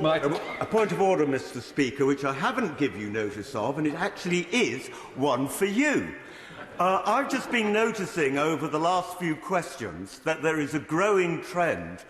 A point of order, Mr. Speaker, which I haven't given you notice of, and it actually is one for you. I've just been noticing over the last few questions that there is a growing trend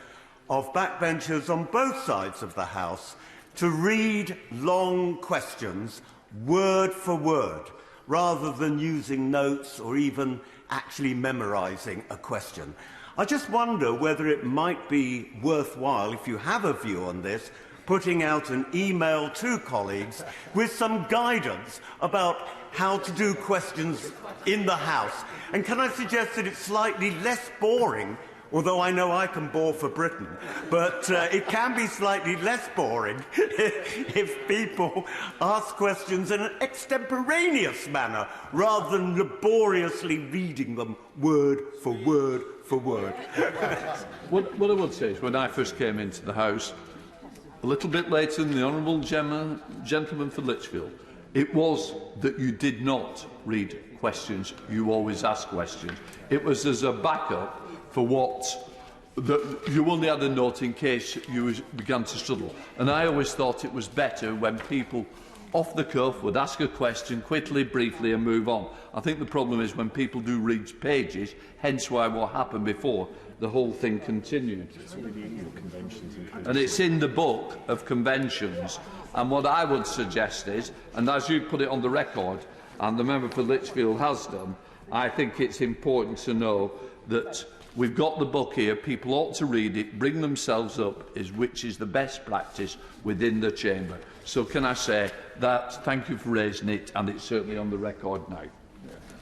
of backbenchers on both sides of the House to read long questions word for word, rather than using notes or even actually memorising a question. I just wonder whether it might be worthwhile, if you have a view on this, putting out an email to colleagues with some guidance about how to do questions in the House. And can I suggest that it's slightly less boring, although I know I can bore for Britain, but it can be slightly less boring if people ask questions in an extemporaneous manner rather than laboriously reading them word for word for word. What I would say is, when I first came into the House, a little bit later than the Honourable Gentleman for Lichfield, it was that you did not read questions, you always asked questions. It was as a backup for what you only had a note in case you began to struggle. And I always thought it was better when people off the cuff would ask a question quickly, briefly and move on. I think the problem is when people do read pages, hence why what happened before, the whole thing continued. And it's in the book of conventions. And what I would suggest is, and as you put it on the record, and the member for Lichfield has done, I think it's important to know that we've got the book here, people ought to read it, bring themselves up, which is the best practice within the chamber. So can I say that, thank you for raising it, and it's certainly on the record now.